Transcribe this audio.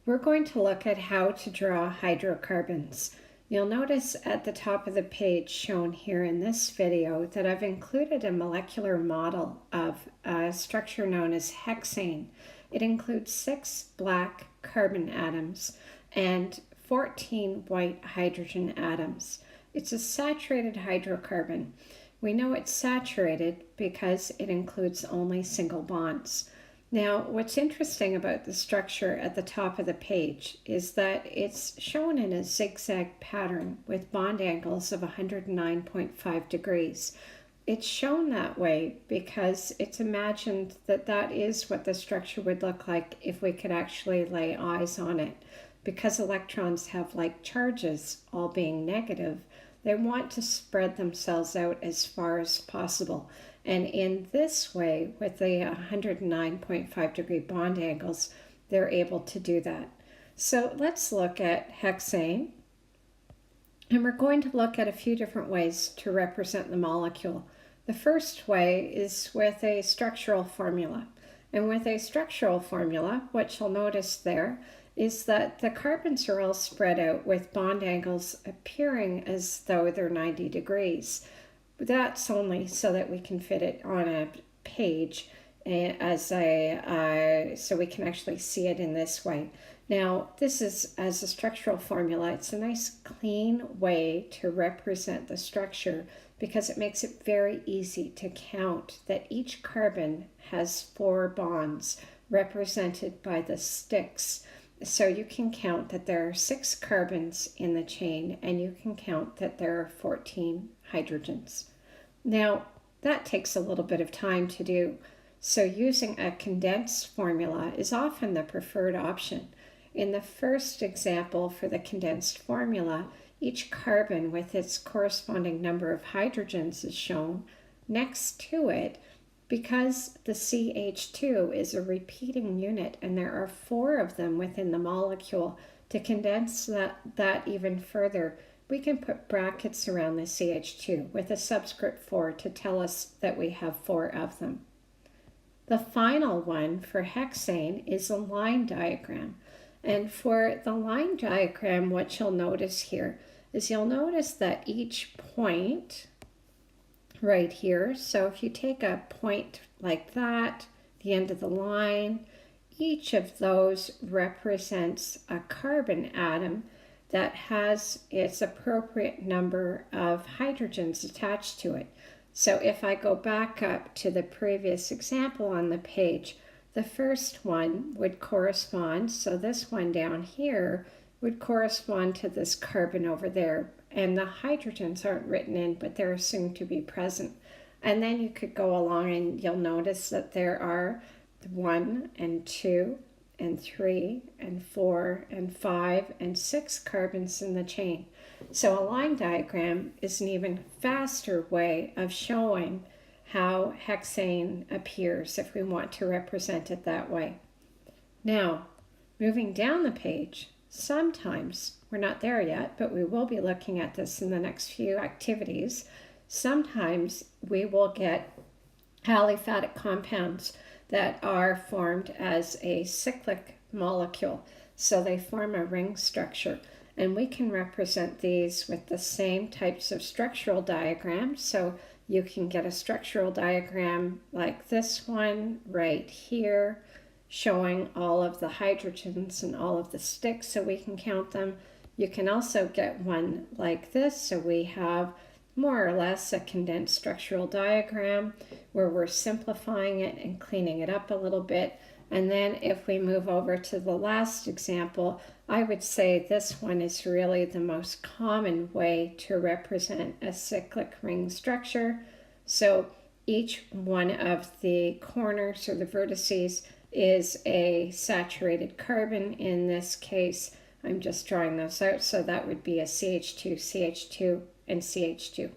We're going to look at how to draw hydrocarbons. You'll notice at the top of the page shown here in this video that I've included a molecular model of a structure known as hexane. It includes 6 black carbon atoms and 14 white hydrogen atoms. It's a saturated hydrocarbon. We know it's saturated because it includes only single bonds. Now, what's interesting about the structure at the top of the page is that it's shown in a zigzag pattern with bond angles of 109.5 degrees. It's shown that way because it's imagined that that is what the structure would look like if we could actually lay eyes on it. Because electrons have like charges, all being negative, they want to spread themselves out as far as possible. And in this way, with the 109.5 degree bond angles, they're able to do that. So let's look at hexane. And we're going to look at a few different ways to represent the molecule. The first way is with a structural formula. And with a structural formula, what you'll notice there is that the carbons are all spread out with bond angles appearing as though they're 90 degrees. That's only so that we can fit it on a page so we can actually see it in this way. Now, this is as a structural formula. It's a nice clean way to represent the structure because it makes it very easy to count that each carbon has 4 bonds represented by the sticks. So you can count that there are 6 carbons in the chain, and you can count that there are 14 hydrogens. Now, that takes a little bit of time to do, so using a condensed formula is often the preferred option. In the first example for the condensed formula, each carbon with its corresponding number of hydrogens is shown next to it. Because the CH2 is a repeating unit and there are 4 of them within the molecule, to condense that even further, we can put brackets around the CH2 with a subscript 4 to tell us that we have 4 of them. The final one for hexane is a line diagram. And for the line diagram, what you'll notice here is you'll notice that each point right here, so if you take a point like that, the end of the line, each of those represents a carbon atom that has its appropriate number of hydrogens attached to it. So if I go back up to the previous example on the page, the first one would correspond, so this one down here would correspond to this carbon over there. And the hydrogens aren't written in, but they're assumed to be present. And then you could go along and you'll notice that there are 1 and 2 and 3 and 4 and 5 and 6 carbons in the chain. So a line diagram is an even faster way of showing how hexane appears if we want to represent it that way. Now, moving down the page, sometimes, we're not there yet, but we will be looking at this in the next few activities. Sometimes we will get aliphatic compounds that are formed as a cyclic molecule. So they form a ring structure. And we can represent these with the same types of structural diagrams. So you can get a structural diagram like this one right here, showing all of the hydrogens and all of the sticks so we can count them. You can also get one like this, so we have more or less a condensed structural diagram where we're simplifying it and cleaning it up a little bit. And then if we move over to the last example, I would say this one is really the most common way to represent a cyclic ring structure. So each one of the corners or the vertices is a saturated carbon. In this case, I'm just drawing those out, so that would be a CH2, CH2, and CH2.